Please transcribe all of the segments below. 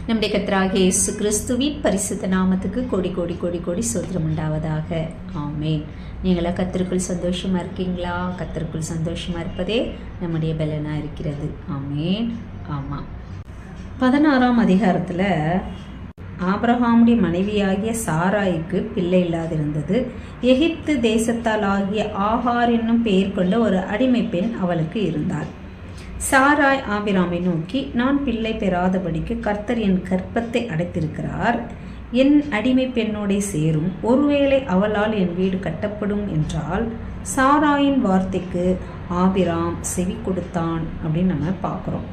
நம்முடைய கர்த்தராகிய இயேசு கிறிஸ்துவின் பரிசுத்த நாமத்துக்கு கோடி கோடி கோடி கோடி ஸ்தோத்திரம் உண்டாவதாக. ஆமென். நீங்களா கர்த்தருக்குள் சந்தோஷமாக இருக்கீங்களா? கர்த்தருக்குள் சந்தோஷமாக இருப்பதே நம்முடைய பலனாக இருக்கிறது. ஆமென். ஆமாம். 16ஆம் அதிகாரத்தில் ஆபிரகாமுடைய மனைவியாகிய சாராய்க்கு பிள்ளை இல்லாதிருந்தது. எகிப்து தேசத்தால் ஆகிய ஆகார் என்னும் பெயர் கொண்ட ஒரு அடிமை பெண் அவளுக்கு இருந்தாள். சாராய் ஆபிராமை நோக்கி, நான் பிள்ளை பெறாதபடிக்கு கர்த்தர் என் கர்ப்பத்தை அடைத்திருக்கிறார். என் அடிமை பெண்ணோடே சேரும், ஒருவேளை அவளால் என் வீடு கட்டப்படும் என்றால். சாராயின் வார்த்தைக்கு ஆபிராம் செவி கொடுத்தான் அப்படின்னு நம்ம பார்க்குறோம்.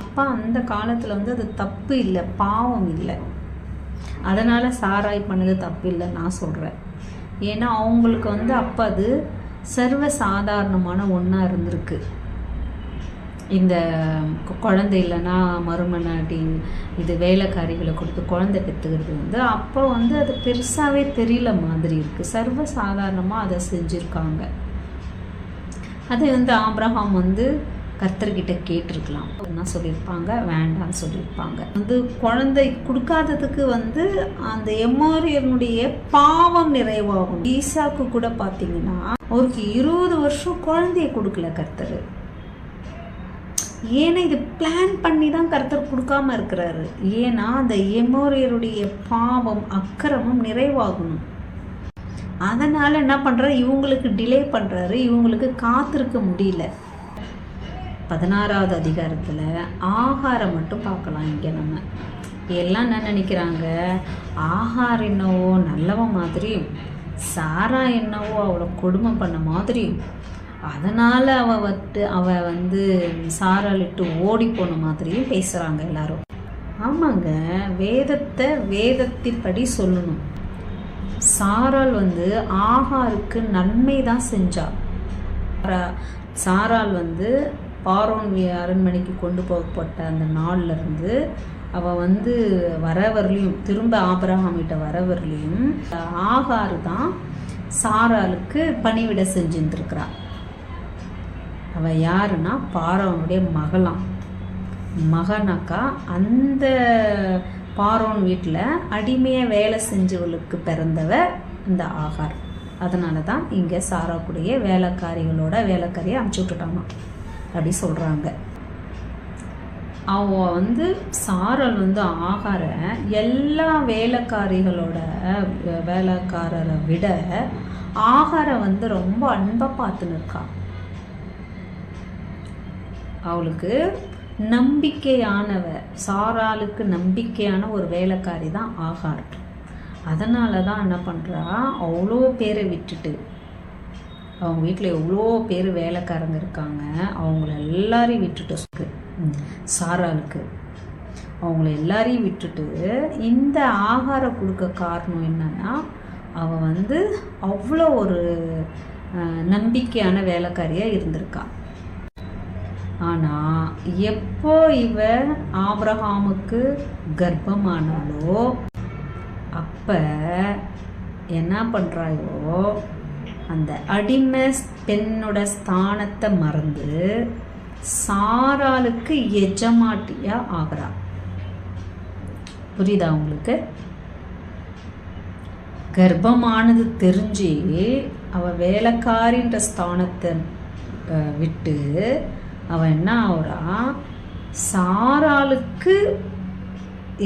அப்பா அந்த காலத்தில் அது தப்பு இல்லை, பாவம் இல்லை. அதனால் சாராய் பண்ணது தப்பு இல்லை நான் சொல்கிறேன். ஏன்னா அவங்களுக்கு அப்போ அது சர்வ சாதாரணமான ஒன்றா இருந்திருக்கு. இந்த குழந்தை இல்லைன்னா மறுமனாட்டி இது வேலைக்காரிகளை கொடுத்து குழந்தை பெற்றுக்கிறது அப்போ அது பெருசாகவே தெரியல மாதிரி இருக்குது. சர்வ சாதாரணமாக அதை செஞ்சுருக்காங்க. அதை ஆபிரகாம் கர்த்தர்கிட்ட கேட்டிருக்கலாம். என்ன சொல்லியிருப்பாங்க? வேண்டான்னு சொல்லியிருப்பாங்க. குழந்தை கொடுக்காததுக்கு அந்த எமோரியனுடைய பாவம் நிறைவாகும். ஈசாக்கு கூட பார்த்தீங்கன்னா அவருக்கு 20 வருஷம் குழந்தைய கொடுக்கல கர்த்தர். ஏன்னா இது பிளான் பண்ணி தான் கர்த்தர் கொடுக்காம இருக்கிறாரு. ஏன்னா அந்த எமோரியருடைய பாவம் அக்கிரமம் நிறைவாகணும். அதனால என்ன பண்றாரு? இவங்களுக்கு டிலே பண்றாரு. இவங்களுக்கு காத்திருக்க முடியல. 16ஆவது அதிகாரத்தில் ஆகாரம் மட்டும் பார்க்கலாம். இங்கே நம்ம எல்லாம் என்ன நினைக்கிறாங்க? ஆகார் என்னவோ நல்லவன் மாதிரியும், சாரா என்னவோ அவளை கொடுமை பண்ண மாதிரியும், அதனால் அவள் சாராலிட்டு ஓடி போன மாதிரியும் பேசுகிறாங்க எல்லாரும். ஆமாங்க, வேதத்தின்படி சொல்லணும். சாரால் ஆகாருக்கு நன்மை தான் செஞ்சா. சாரால் பார்வோன் அரண்மனைக்கு கொண்டு போகப்பட்ட அந்த நாள்லேருந்து அவள் வரவர்லையும் திரும்ப ஆபிரகாமிட்ட வரவர்லையும் ஆகார் தான் சாராளுக்கு பணிவிட செஞ்சுருந்துருக்கிறா. அவள் யாருன்னா பார்வோனுடைய மகனாக்கா அந்த பார்வோன் வீட்டில் அடிமையாக வேலை செஞ்சவளுக்கு பிறந்தவ இந்த ஆகார். அதனால தான் இங்கே சாராக்குடைய வேலைக்காரியை அனுப்பிச்சி விட்டுட்டாங்க அப்படி சொல்கிறாங்க. அவ சாரால் ஆகார எல்லா வேலைக்காரரை விட ஆகார ரொம்ப அன்பாக பார்த்துன்னு இருக்கா. அவளுக்கு சாராளுக்கு நம்பிக்கையான ஒரு வேலைக்காரி தான் ஆகார். அதனால தான் என்ன பண்ணுறா, அவ்வளோ பேரை விட்டுட்டு, அவங்க வீட்டில் எவ்வளோ பேர் வேலைக்காரங்க இருக்காங்க, அவங்கள எல்லாரையும் விட்டுட்டு சாராளுக்கு அவங்கள எல்லாரையும் விட்டுட்டு இந்த ஆகாரம் கொடுக்க காரணம் என்னன்னா, அவள் அவ்வளோ ஒரு நம்பிக்கையான வேலைக்காரியாக இருந்திருக்கா. ஆனால் எப்போ ஆபிரகாமுக்கு கர்ப்பமானாலோ அப்போ என்ன பண்ணுறாயோ, அந்த அடிமை பெண்ணோட ஸ்தானத்தை மறந்து சாராளுக்கு எஜமாட்டியா ஆகிறா. புரியுதா உங்களுக்கு? கர்ப்பமானது தெரிஞ்சு அவள் வேலைக்காரின்ற ஸ்தானத்தை விட்டு அவள் என்ன ஆகுறா, சாராளுக்கு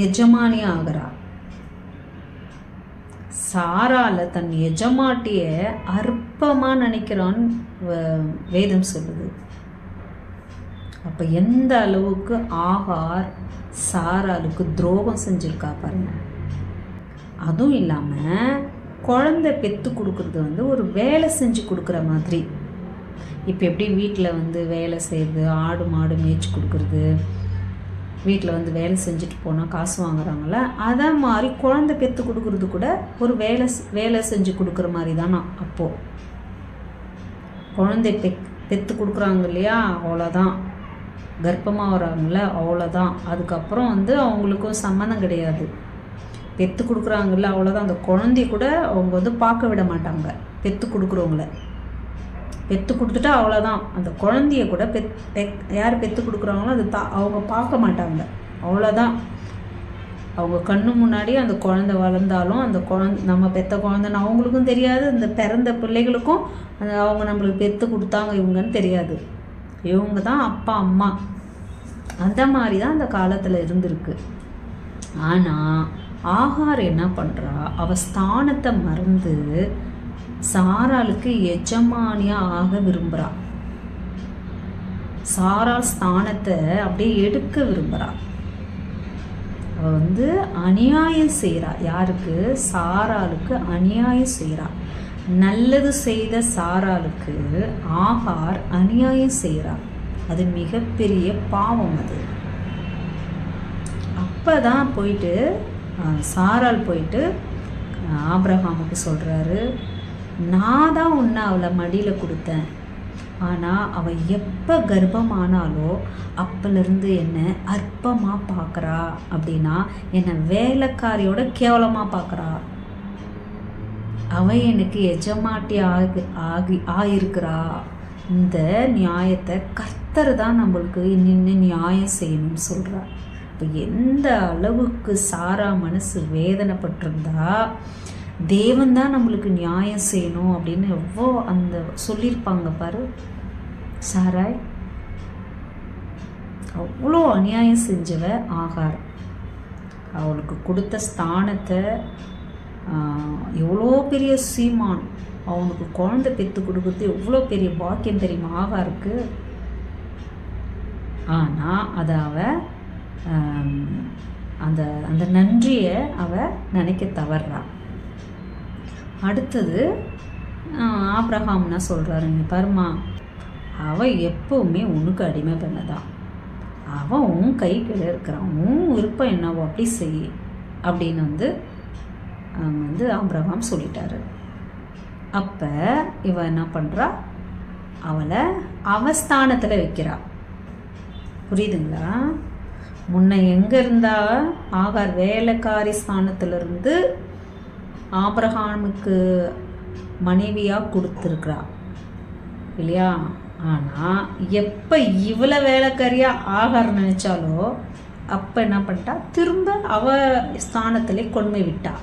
எஜமானி ஆகிறா. சாரால தன் எஜமாட்டிய அற்பமாக நினைக்கிறான்னு வேதம் சொல்லுது. அப்போ எந்த அளவுக்கு ஆகார் சாராளுக்கு துரோகம் செஞ்சுருக்கா பாருங்க. அதுவும் இல்லாமல் குழந்தை பெற்று கொடுக்குறது ஒரு வேலை செஞ்சு கொடுக்குற மாதிரி. இப்போ எப்படி வீட்டில் வேலை செய்யுது, ஆடு மாடு மேய்ச்சி கொடுக்குறது, வீட்டில் வேலை செஞ்சுட்டு போனால் காசு வாங்குறாங்கள, அதை மாதிரி குழந்தை பெற்று கொடுக்குறது கூட ஒரு வேலை செஞ்சு கொடுக்குற மாதிரி தானா. அப்போது குழந்தை பெற்று கொடுக்குறாங்க இல்லையா, அவ்வளோதான். கர்ப்பமாக வராங்கள, அவ்வளோதான். அதுக்கப்புறம் அவங்களுக்கும் சம்மந்தம் கிடையாது. பெற்று கொடுக்குறாங்கல்ல, அவ்வளோதான். அந்த குழந்தைய கூட அவங்க பார்க்க விட மாட்டாங்க. பெற்று கொடுக்குறவங்கள பெற்று கொடுத்துட்டா அவ்வளோதான். அந்த குழந்தைய கூட யார் பெற்று கொடுக்குறாங்களோ அது அவங்க பார்க்க மாட்டாங்க. அவ்வளோதான். அவங்க கண்ணு முன்னாடி அந்த குழந்தை வளர்ந்தாலும் அந்த குழந்தை நம்ம பெற்ற குழந்தைன்னு அவங்களுக்கும் தெரியாது, இந்த பிறந்த பிள்ளைகளுக்கும் அவங்க நம்மளுக்கு பெற்று கொடுத்தாங்க இவங்கன்னு தெரியாது. இவங்க தான் அப்பா அம்மா. அந்த மாதிரி தான் அந்த காலத்தில் இருந்திருக்கு. ஆனால் ஆகார் என்ன பண்ணுறா, அவள் ஸ்தானத்தை மறந்து சாராளுக்கு எஜமானியாக ஆக விரும்புகிறா. சாராள் ஸ்தானத்தை அப்படியே எடுக்க விரும்புகிறா. அவள் அநியாயம் செய்கிறா. யாருக்கு? சாராளுக்கு அநியாயம் செய்கிறா. நல்லது செய்த சாராளுக்கு ஆகார் அநியாயம் செய்கிறா. அது மிகப்பெரிய பாவம். அது அப்போ தான் போயிட்டு சாராள் போயிட்டு ஆபிரகாமுக்கு சொல்கிறாரு, நான் தான் உன்னை அவளை மடியில் கொடுத்தேன், ஆனால் அவள் எப்போ கர்ப்பமானாலோ அப்போலேருந்து என்னை அற்பமாக பார்க்குறா, அப்படின்னா என்னை வேலைக்காரியோட கேவலமாக பார்க்குறா. அவள் எனக்கு எஜமாட்டி ஆகியிருக்கிறா. இந்த நியாயத்தை கர்த்தர் தான் நம்மளுக்கு நின்று நியாயம் செய்யணும்னு சொல்கிறார். இப்போ எந்த அளவுக்கு சாரா மனசு வேதனைப்பட்டிருந்தா, தேவன் தான் நம்மளுக்கு நியாயம் செய்யணும் அப்படின்னு எவ்வளோ அந்த சொல்லியிருப்பாங்க பாரு. சாராய் அவ்வளோ அநியாயம் செஞ்சவ ஆகார். அவளுக்கு கொடுத்த ஸ்தானத்தை, எவ்வளோ பெரிய சீமான், அவனுக்கு குழந்தை பெற்று கொடுக்குறது எவ்வளோ பெரிய பாக்கியம் தெரியுமா ஆகாருக்கு. ஆனால் அதை அவள் அந்த அந்த நன்றியை அவள் நினைக்க தவறா. அடுத்தது ஆபிரகாம்னா சொல்கிறாருங்க, பாருமா, அவள் எப்போவுமே உனக்கு அடிமை பண்ணதான், அவன் உன் கை கீழே இருக்கிறான், உன் விருப்பம் என்னவோ அப்படி செய் அப்படின்னு ஆபிரகாம் சொல்லிட்டாரு. அப்போ இவன் என்ன பண்ணுறா, அவளை அவஸ்தானத்தில் வைக்கிறா. புரியுதுங்களா? முன்ன எங்கே இருந்தா ஆகார் வேலைக்காரி ஸ்தானத்திலிருந்து ஆபிரகாமுக்கு மனைவியாக கொடுத்துருக்குறா இல்லையா? ஆனால் எப்போ இவ்வளோ வேலைக்காரியாக ஆகார் நினச்சாலோ அப்போ என்ன பண்ணிட்டா, திரும்ப அவள் ஸ்தானத்திலே கொண்டு விட்டா.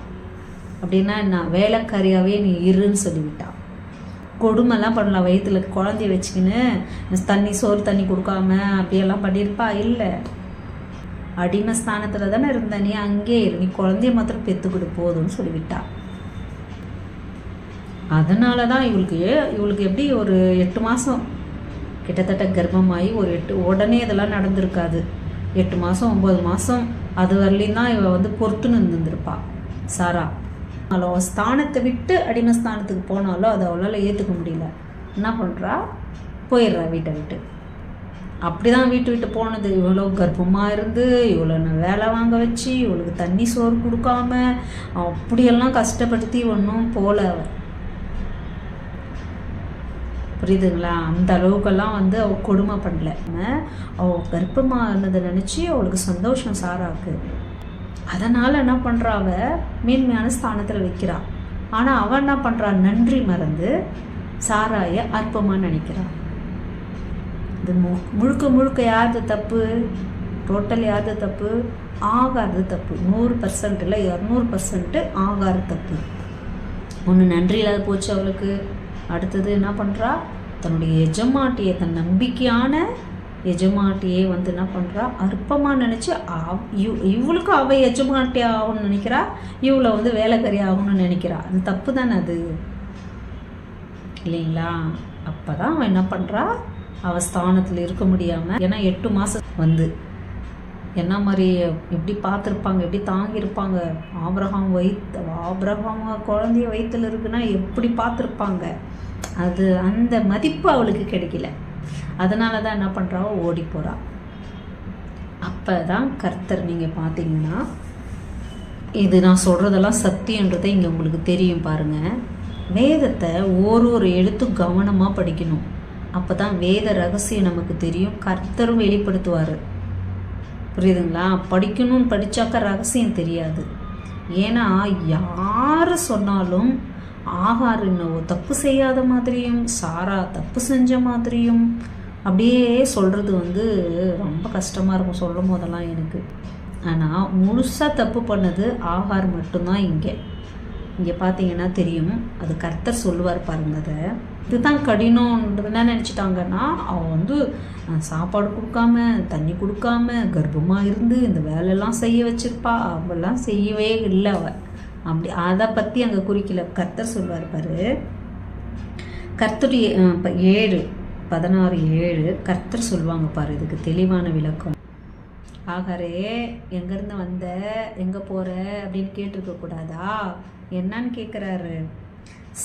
அப்படின்னா என்ன, வேலைக்காரியாகவே நீ இருன்னு சொல்லிவிட்டா. கொடுமைலாம் பண்ணலாம், வயிற்றுல குழந்தைய வச்சுக்கின்னு சோறு தண்ணி கொடுக்காம அப்படியெல்லாம் பண்ணியிருப்பா. இல்லை, அடிமை ஸ்தானத்தில் தானே இருந்த, நீ அங்கே இரு, நீ குழந்தைய மாத்திரம் பெற்று கொடு போதும்னு சொல்லிவிட்டா. அதனால தான் இவளுக்கு எப்படி ஒரு 8 மாதம் கிட்டத்தட்ட கர்ப்பமாகி உடனே இதெல்லாம் நடந்திருக்காது. 8 மாதம் 9 மாதம் அது வரலையும் தான் இவள் பொறுத்துன்னு இருந்திருப்பா சாரா. அவள் ஸ்தானத்தை விட்டு அடிமை ஸ்தானத்துக்கு போனாலும் அதை அவளால் ஏற்றுக்க முடியல. என்ன பண்ணுறா, போயிடுறா வீட்டை விட்டு. அப்படி தான் விட்டு போனது. இவ்வளோ கர்ப்பமாக இருந்து இவ்வளோ வேலை வாங்க வச்சு இவளுக்கு தண்ணி சோறு கொடுக்காம அப்படியெல்லாம் கஷ்டப்படுத்தி ஒன்றும் போல. புரியுதுங்களா? அந்த அளவுக்கெல்லாம் அவள் கொடுமை பண்ணல. அவள் கர்ப்பமாக இருந்ததை நினச்சி அவளுக்கு சந்தோஷம் சாராக்கு. அதனால் என்ன பண்ணுறா, அவள் மேன்மையான ஸ்தானத்தில் வைக்கிறா. ஆனால் அவள் என்ன பண்ணுறா, நன்றி மறந்து சாராயை அற்பமாக நினைக்கிறாள். இது முழுக்க யாருது தப்பு? டோட்டல் யாருது தப்பு? ஆகாது தப்பு. 100% இல்லை 200% ஆகாது தப்பு. ஒன்று நன்றி இல்லாத போச்சு அவளுக்கு. அடுத்தது என்ன பண்ணுறா, தன்னுடைய எஜமாட்டியை, தன் நம்பிக்கையான எஜமாட்டியை என்ன பண்ணுறா, அற்பமாக நினச்சி இவளுக்கு அவள் எஜமாட்டி ஆகணும்னு நினைக்கிறா, இவளை வேலைக்காரி ஆகணும்னு நினைக்கிறா. அது தப்பு தானே அது, இல்லைங்களா? அப்போ தான் அவன் என்ன பண்ணுறா, அவள் ஸ்தானத்தில் இருக்க முடியாமல், ஏன்னா 8 மாதம் என்ன மாதிரி எப்படி பார்த்துருப்பாங்க, எப்படி தாங்கியிருப்பாங்க. ஆபிரகாம் குழந்தைய வயிற்றில் இருக்குன்னா எப்படி பார்த்துருப்பாங்க. அது அந்த மதிப்பு அவளுக்கு கிடைக்கல. அதனால தான் என்ன பண்ணுறாவோ ஓடி போகிறா. அப்போ தான் கர்த்தர், நீங்கள் பார்த்தீங்கன்னா இது நான் சொல்கிறதெல்லாம் சத்தியன்றதை இங்கே உங்களுக்கு தெரியும் பாருங்கள். வேதத்தை ஒரு எழுத்தும் கவனமாக படிக்கணும். அப்போ தான் வேத ரகசியம் நமக்கு தெரியும், கர்த்தரும் வெளிப்படுத்துவார். புரியுதுங்களா? படிக்கணும்னு படித்தாக்கா ரகசியம் தெரியாது. ஏன்னா யார் சொன்னாலும் ஆகார் இன்னும் தப்பு செய்யாத மாதிரியும் சாரா தப்பு செஞ்ச மாதிரியும் அப்படியே சொல்கிறது ரொம்ப கஷ்டமாக இருக்கும் சொல்லும் போதெல்லாம் எனக்கு. ஆனால் முழுசாக தப்பு பண்ணது ஆகார் மட்டும்தான். இங்கே பார்த்தீங்கன்னா தெரியும், அது கர்த்தர் சொல்லுவார் பாருங்க. அதை இதுதான் கடினம்ன்றது என்ன நினச்சிட்டாங்கன்னா, அவன் சாப்பாடு கொடுக்காம தண்ணி கொடுக்காம கர்ப்பமாக இருந்து இந்த வேலையெல்லாம் செய்ய வச்சிருப்பா, அவெல்லாம் செய்யவே இல்லை அப்படி அதை பற்றி அங்கே குறிக்கல. கர்த்தர் சொல்வார் பாரு, கர்த்தருடைய 7:16 கர்த்தர் சொல்லுவாங்க பாரு, இதுக்கு தெளிவான விளக்கம். ஆகாரே, எங்கேருந்து வந்த, எங்கே போகிற அப்படின்னு கேட்டிருக்க கூடாதா? என்னன்னு கேட்குறாரு,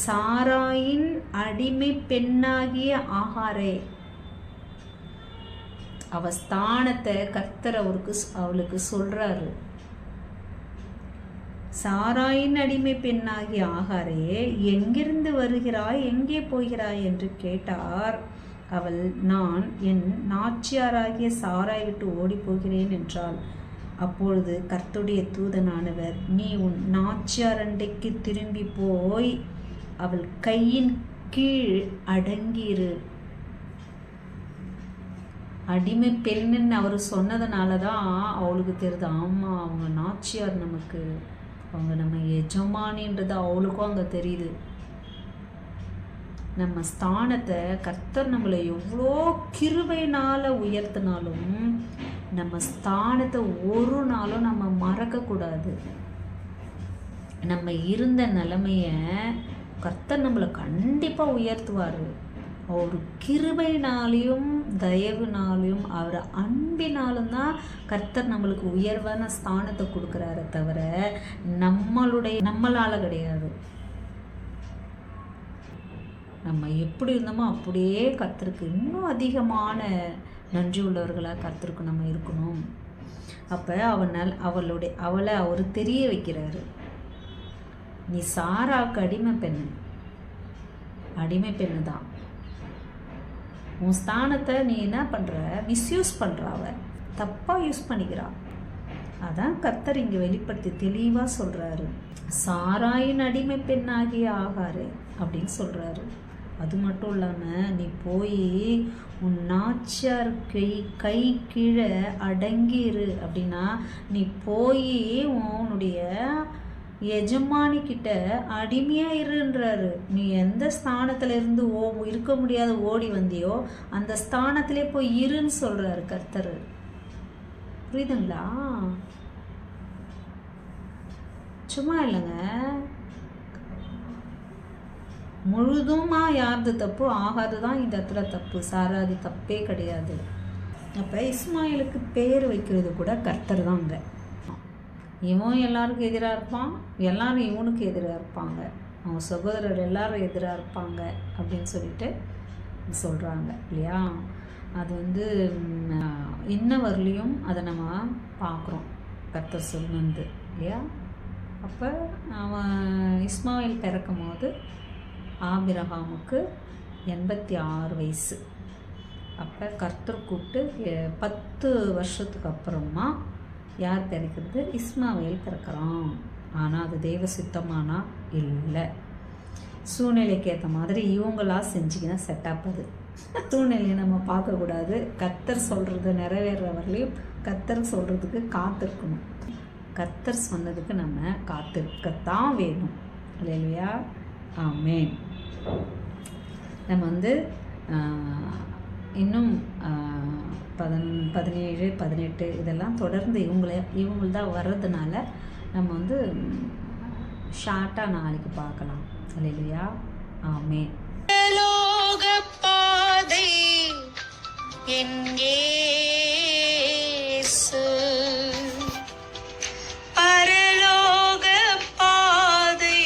சாராயின் அடிமை பெண்ணாகிய ஆகாரே. அவ ஸ்தானத்தை கர்த்தர் அவளுக்கு சொல்றாரு. சாராயின் அடிமை பெண்ணாகிய ஆகாரே, எங்கிருந்து வருகிறாய், எங்கே போகிறாய் என்று கேட்டார். அவள், நான் என் நாச்சியாராகிய சாராய் விட்டு ஓடி போகிறேன் என்றாள். அப்பொழுது கர்த்தருடைய தூதனானவர், நீ உன் நாச்சியார் அண்டைக்கு திரும்பி போய் அவள் கையின் கீழ் அடங்கிரு. அடிமை பெண்ணுன்னு அவர் சொன்னதுனால தான் அவளுக்கு தெரியுது, ஆமாம் அவங்க நாச்சியார், நமக்கு அவங்க நம்ம எஜமானின்றது அவளுக்கும் அங்கே தெரியுது. நம்ம ஸ்தானத்தை கர்த்தர் நம்மளை எவ்வளோ கிருபையினால் உயர்த்தினாலும் நம்ம ஸ்தானத்தை ஒரு நாளும் நம்ம மறக்கக்கூடாது. நம்ம இருந்த நிலைமைய கர்த்தர் நம்மளை கண்டிப்பாக உயர்த்துவார். அவர் கிருபையினாலையும் தயவுனாலையும் அவர் அன்பினாலும் தான் கர்த்தர் நம்மளுக்கு உயர்வான ஸ்தானத்தை கொடுக்குறாரு தவிர நம்மளால் கிடையாது. நம்ம எப்படி இருந்தோமோ அப்படியே கர்த்தருக்கு இன்னும் அதிகமான நன்றி உள்ளவர்களாக கர்த்தருக்கு நம்ம இருக்கணும். அப்போ அவளை அவர் தெரிய வைக்கிறாரு, நீ சாராவுக்கு அடிமை பெண்ணு தான். உன் ஸ்தானத்தை நீ என்ன பண்ணுற, மிஸ்யூஸ் பண்ணுற, தப்பாக யூஸ் பண்ணிக்கிறா. அதான் கர்த்தர் இங்கே வெளிப்படுத்தி தெளிவாக சொல்கிறாரு, சாராயின் அடிமை பெண்ணாகிய ஆகாரு அப்படின்னு சொல்கிறாரு. அது மட்டும் இல்லாமல் நீ போய் உன் நாச்சியார் கை கீழே அடங்கிரு அப்படின்னா, நீ போய் உன்னுடைய எஜமானிக்கிட்ட அடிமையாக இருன்றாரு. நீ எந்த ஸ்தானத்தில் இருந்து இருக்க முடியாத ஓடி வந்தியோ அந்த ஸ்தானத்திலே போய் இருன்னு சொல்கிறாரு கர்த்தர். புரியுதுங்களா? சும்மா இல்லைங்க, முழுதுமா யாரது தப்பு, ஆகாது தான் இந்த இடத்துல தப்பு, சாராது தப்பே கிடையாது. அப்போ இஸ்மாயிலுக்கு பேர் வைக்கிறது கூட கர்த்தர் தாங்க. இவன் எல்லாருக்கும் எதிராக இருப்பான், எல்லாரும் இவனுக்கு எதிராக இருப்பாங்க, அவன் சகோதரர் எல்லாரும் எதிராக இருப்பாங்க அப்படின்னு சொல்லிட்டு சொல்கிறாங்க இல்லையா? அது இன்ன வரலையும் அதை நம்ம பார்க்குறோம் கர்த்தர் சொன்னது இல்லையா? அப்போ அவன் இஸ்மாயில் பிறக்கும் போது ஆபிரகாமுக்கு 86 வயசு. அப்போ கர்த்தர் கூப்பிட்டு 10 வருஷத்துக்கு அப்புறமா யார் பிறக்கிறது? இஸ்மாவேல் பிறக்கிறான். ஆனால் அது தெய்வ சித்தமானா இல்லை, சூழ்நிலைக்கு ஏற்ற மாதிரி இவங்களா செஞ்சிங்கன்னா செட்டப். அது சூழ்நிலையை நம்ம பார்க்கக்கூடாது. கர்த்தர் சொல்கிறது நிறைவேற வரலையும் கர்த்தர் சொல்கிறதுக்கு காத்திருக்கணும். கர்த்தர் சொன்னதுக்கு நம்ம காத்திருக்கத்தான் வேணும் இல்லையா? ஆமென். நம்ம இன்னும் 17, 18 இதெல்லாம் தொடர்ந்து இவங்கள்தான் வர்றதுனால நம்ம ஷார்ட்டாக நாளைக்கு பார்க்கலாம் இல்லையா? ஆமென். பாதை பரலோக பாதை